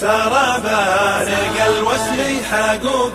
سار بارق الوسل حقوق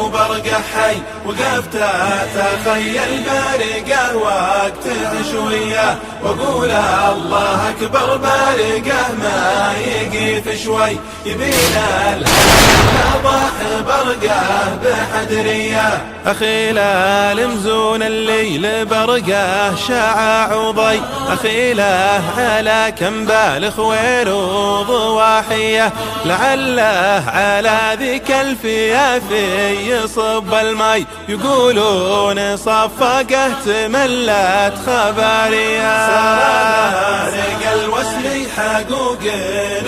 وبرقه حي، وقفت اتخيل بارقه وقت عشويه، واقول الله اكبر بارقه ما يقيف شوي، يبينا الهضاح برقه بحدريه. اخيله لمزون الليل برقه شاع وضي، اخيله على كمبال خوير وضواحيه، لعله على ذيك الفيافي يصب المي، يقولون صفقه تملت خباريه. سارق الوسل حقوق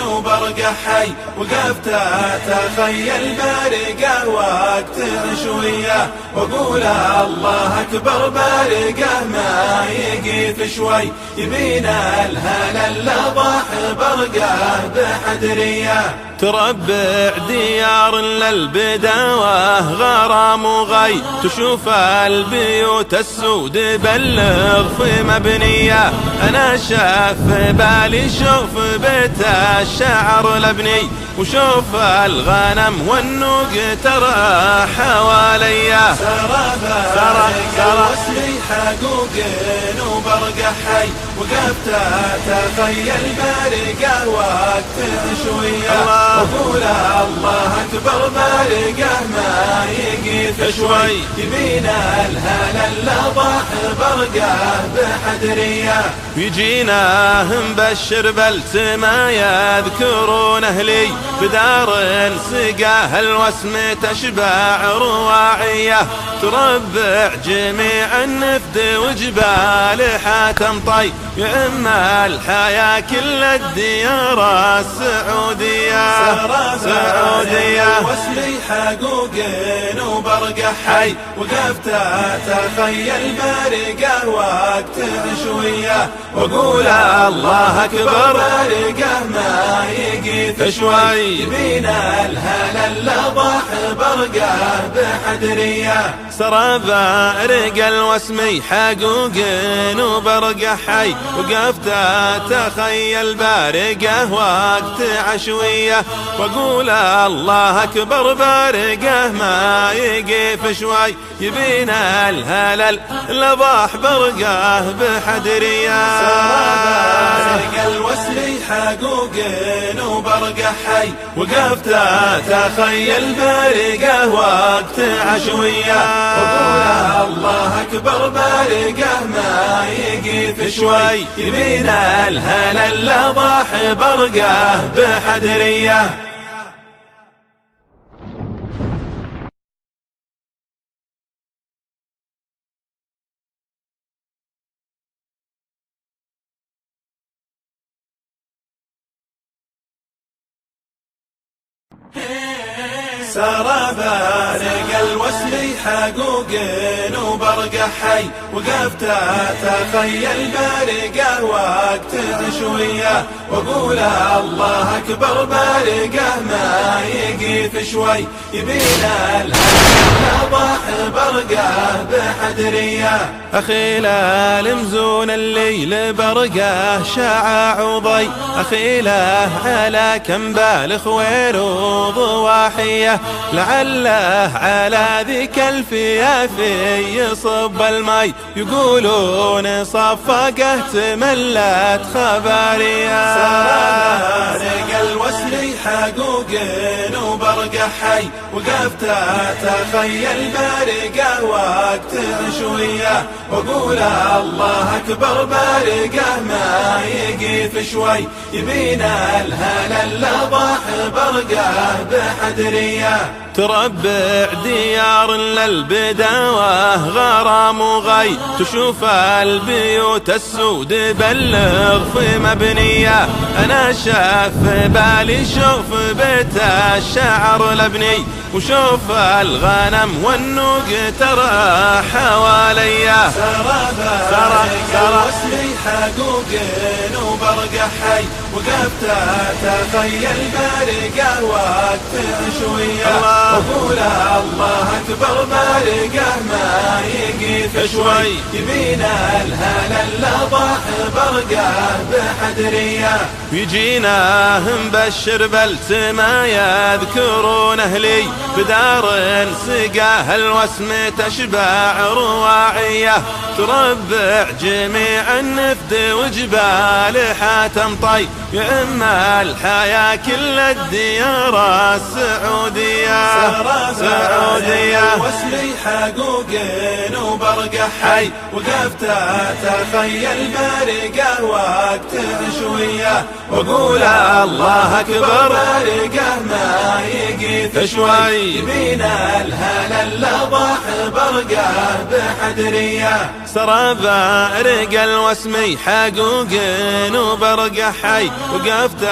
وبرقه حي، وقفت اتخيل بارقه وقت عشويه، واقول الله اكبر بارقه ما يقيف شوي، يبينا الهلا اللضاح برقه بحدريه. تربع ديار للبداوة غرام وغي، تشوف البيوت السود بلغ في مبنية، أنا شاف بالي شوف بيت الشعر لبني، وشوف الغنم والنوق ترى حواليا. سرى الوسل حقوق وبرقه حي، وقفت اتخيل بارقه وقت عشويه، واقول الله اكبر بارقه ما يقيف شوي، يبينا الهلا اللضاح برقه بحدريه. يجينا مبشر بلسما يذكرون اهلي، بدار سقاه الوسم تشبع رواعيه، تربع جميع النفد وجبال حاتم طي، يعم الحياة كل الديار السعودية. سعودية وسلي حقوق وبرقه حي، وقفت اتخيل بارقه وقت عشويه، واقول الله اكبر بارقه ما يقيف شوي، يبينا الهلا اللضاح برقه بحدريه. سرى بارق الوسمي حقوق وبرقه حي، وقفت اتخيل بارقه وقت عشويه، واقول الله اكبر بارقه ما يقيف شوي، يبينا الهلل لضاح برقه بحدريه. بارق الوسل حقوق وبرقه حي، وقفت اتخيل بارقه وقت عشويه، واقول الله اكبر بارقه ما يقيف شوي، يبينا الهلل لضاح برقه بحدريه. سار بارق الوسل حقوق وبرقه حي، وقفت اتخيل بارقه وقت عشويه، واقول الله اكبر بارقه ما يقيف شوي، يبينا اللضاح برقه بحدريه. اخيله لمزون الليل برقه شاع وضي، اخيله على كمبال خوير وضواحيه، لعله على ذيك الفيافي يصب المي، يقولون صفقه تملت خباريه. سارق الوسل حقوق وبرقه حي، وقفت اتخيل بارقه وقت عشويه، واقول الله اكبر بارقه ما يقيف شوي، يبينا الهلا اللضاح برقه بحدريه. تربع ديار للبداوة غرام وغي، تشوف البيوت السود بلغ في مبنية، أنا شاف بالي شوف بيت الشعر لبني، وشوف الغنم والنوق ترى حواليا. سرى واسمي حقوق وبرقع حي، وقفت تخيل بارقه وقت عشوية، وقول الله اكبر بارقه ما يقيف شوي، يبينا الهلال لضاح برقه بحدرية. يجينا مبشر بالسما يذكرون اهلي بدار سقاه الوسم تشبع رواعيه، تربع جميع النفد وجبال حاتم طي، يعم الحياة كل الديار السعودية. سعودية واسمي حقوق وبرقع حي، وقفت تخيل بارقه وقت عشوية، وقول الله اكبر بارقه ما يقيف شوي، يبينا الهلال لضاح برقه بحدرية. سرى بارق الوسمي حقوق وبرقع حي، وقفت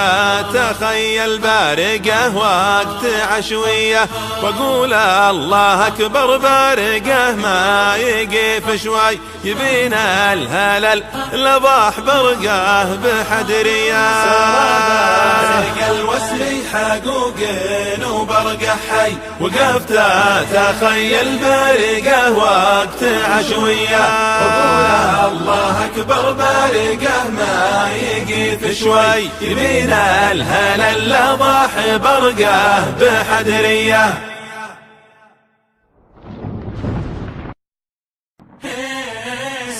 تخيل بارقه وقت عشوية، وقول الله اكبر بارقه ما يقيف شوي، يبينا الهلال لضاح برقه بحدرية. بارق الوسمي حقوق وبرقع حي، وقفت تخيل بارقه وقت عشوية، وقول الله اكبر بارقه ما يقيف شوي، يبينا الهلال لضاح برقه بحدرية.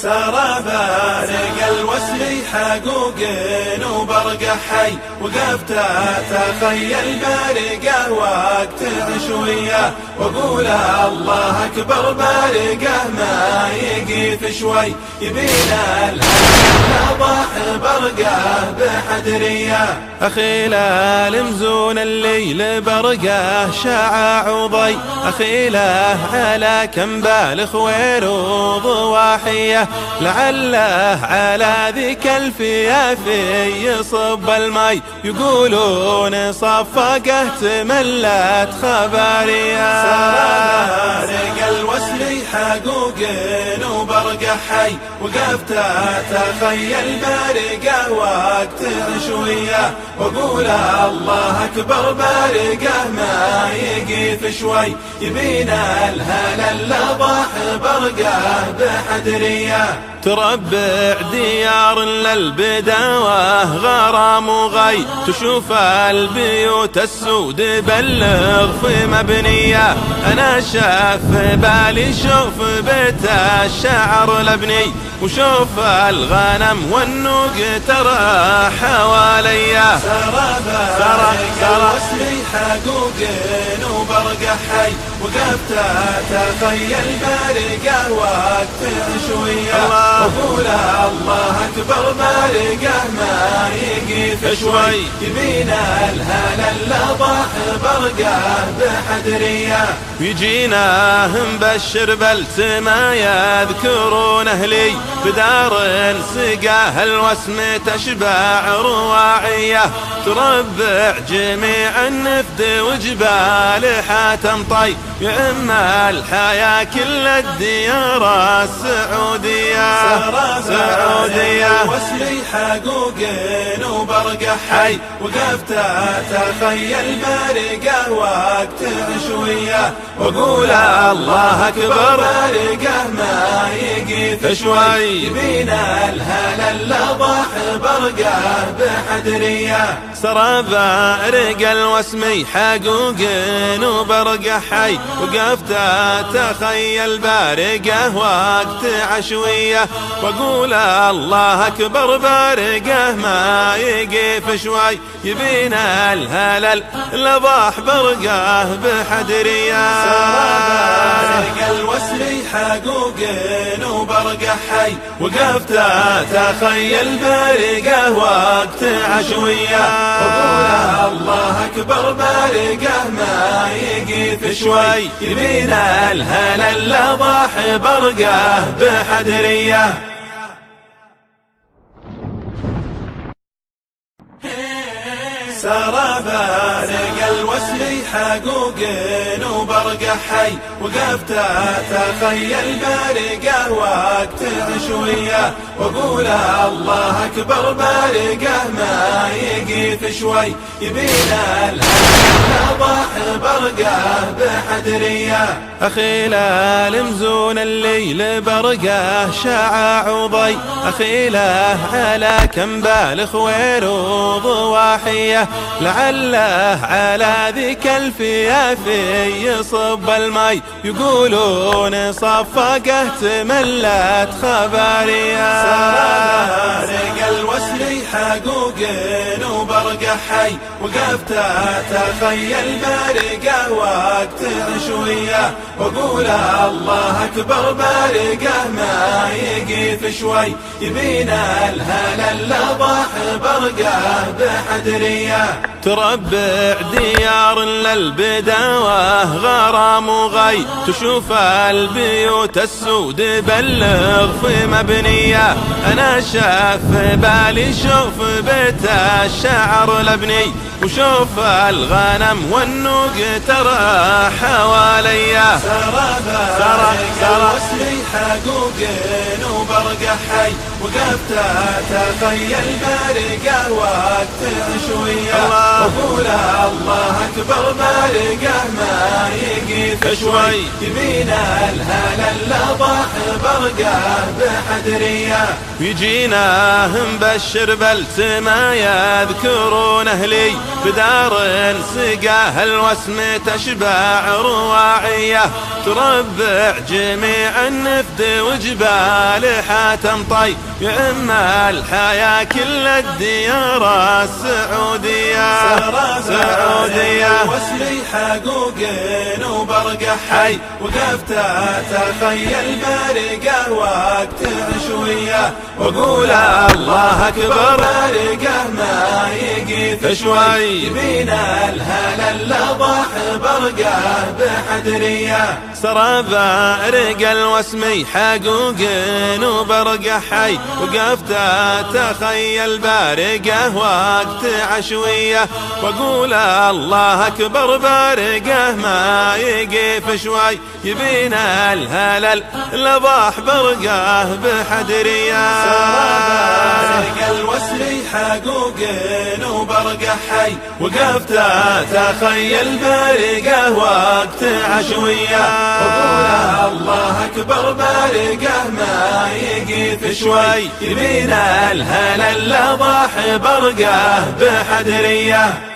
سرى بارق الوسمي حقوق وبرقع حي، وقفت تخيل بارقه وقت عشوية، وقول الله اكبر بارقه ما يقيف شوي، يبينا الهلال ضاح برقه بحدرية. أخيله لمزون الليل برقه شاع وضي، أخيله على كمبال خوير وضواحية، لعله على ذيك الفيافي يصب الماي، يقولون صفقه تملت خبارية. سرى الوسمي حقوق وبرقع حي، وقفت تخيل بارقه وقت عشوية، وقول الله اكبر بارقه ما يقيف شوي، يبينا الهلال لضاح برقه بحدرية. تربع ديار للبداوة غرام وغي، تشوف البيوت السود بلغ في مبنية، أنا شاف بالي شوف بيت الشعر لبني، وشوف الغنم والنوق ترى حواليا. سرى واسمي حقوق وبرقع حي، وقفت تخيل بارقه وقت عشوية، وقول الله اكبر بارقه ما يقيف شوي، يبينا الهلال لضاح برقه بحدرية. يجينا مبشر بالسما يذكرون اهلي بدار سقاه الوسم تشبع رواعيه، تربع جميع النفد وجبال حاتم طي، يعم الحياة كل الديار السعودية. سعودية واسمي حقوق وبرقع حي، وقفت تخيل بارقه وقت عشوية، وقول الله اكبر بارقه ما يقيف شوي، يبينا الهلال لضاح برقه بحدرية. سرى بارق الوسمي حقوق وبرقع حي، وقفت تخيل بارقه وقت عشوية، وقول الله اكبر بارقه ما يقيف شوي، يبينا الهلال لضاح برقه بحدرية. بارق الوسمي حقوق وبرقع حي، وقفت تخيل بارقه وقت عشوية، وقول الله اكبر بارقه ما يقيف شوي، يبينا الهلال لضاح برقه بحدرية. سار بارق الوسل حقوق وبرقع حي وقفت تخيل بارقه وقت عشوية واقول الله اكبر بارقه ما يقيف شوي يبينا الهضاح برقه بحدرية أخيله مزون الليل برقه شاع وضي أخيله على كمبال خوير وضواحية لعله على ذيك الفيافي يصب الماي يقولون صفقه تملت خبارية سارق الوسل حقوق وبرقع حي وقفت تخيل بارقه وقت عشوية واقول الله اكبر بارقه ما يقيف شوي يبينا الهلا اللضاح برقه بحدرية تربع ديار للبداوة غرام وغي تشوف البيوت السود بلغ في مبنية أنا شاف بالي شوف بيت الشعر لبني وشوف الغنم والنوق ترى حواليا سرى الوسل حقوق وبرقع حي وقفت تخيل بارقه وقت عشوية واقول الله اكبر بارقه ما يقيف شوي يبينا الهلا اللضاح برقه بحدرية يجينا مبشر بلسما يذكرون اهلي بدار سقاه الوسم تشبع رواعية تربع جميع النفد وجبال حاتم طي يعم الحياة كل الديار السعودية الوسل حقوق وبرقع حي وقفت تخيل بارقه وقت عشوية واقول الله اكبر بارقه ما يقيف شوي يبينا الهلا اللضاح برقه بحدرية سرى بارق الوسمي حقوق وبرقع حي وقفت تخيل بارقه وقت عشوية واقول الله اكبر بارقه ما يقيف شوي يبينا الهلل لضاح برقه بحدرية سارق الوسل حقوق وبرقع حي وقفت تخيل بارقه وقت عشوية واقول الله اكبر بارقه ما يقيف شوي يبينا الهلا اللضاح برقه بحدرية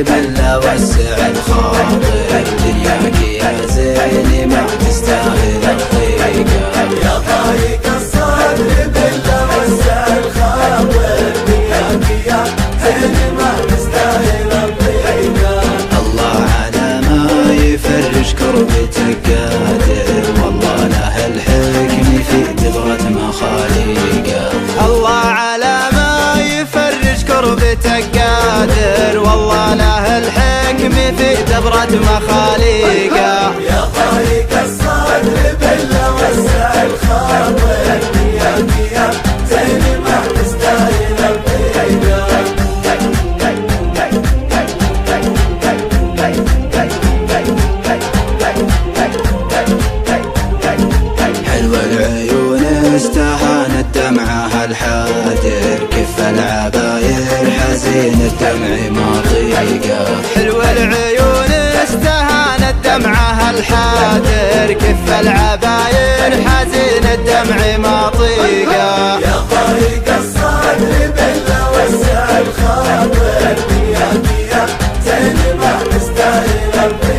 بلا وسع الخاطر دنياك يا زين ما تستاهل الضيقة يا ضايق الصدر بلا وسع الخاطر دنياك يا زين ما تستاهل الضيقة الله على ما يفرج كربتك قادر والله له الحكم في دبرة مخاليقه الله على ما يفرج كربتك قادر والله له الحكم في دبرة مخاليقه يا ضايق الصدر بلا وسع الخاطر دنياك يا زين ما تستاهل الضيقة حلوة العيون استهانت دمعها الحادر كف العباير حزين الدمع ما طيقه حلوة العيون استهانت دمعها الحادر كف العباير حزين الدمع ما طيقه يا ضايق الصدر بلا وسع الخاطر دنياك يا زين ما تستاهل الضيقة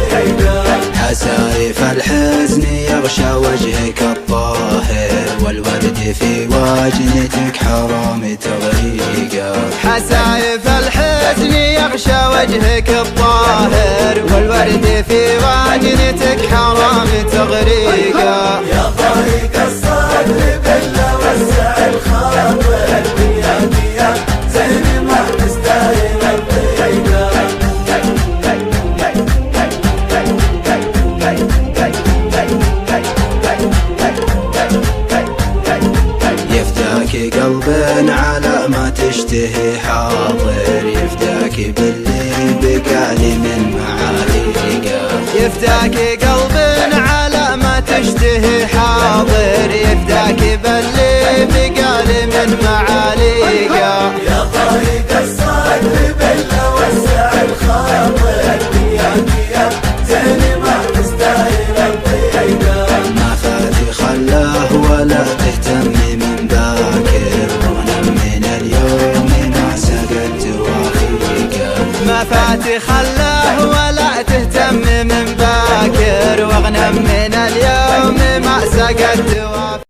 حسايف الحزن يغشى وجهك الطاهر والورد في واجنتك حرام تغريقه حسايف الحزن يغشى وجهك الطاهر والورد في وجنتك حرام تغريقه. يا ضيق الصدر بالله وسع الخاطر الدنيا يا زين ما تستاهل الضيقه. يفداك قلب على ما تشتهي حاضر، يفداك باللي بقالي من معاليقه. يفداك قلب على ما تشتهي حاضر، يفداك باللي بقالي من معاليقه. يا ضيق الصدر بالله وسع الخاطر الدنيا يا زين ما تستاهل الضيقه. ما فاتي خلاه ولا تهتم من باكر، ونم من اليوم ما سقت وافيقه. ما فاتي خلاه ولا تهتم من باكر، واغنم من اليوم ما سقت وافيقه.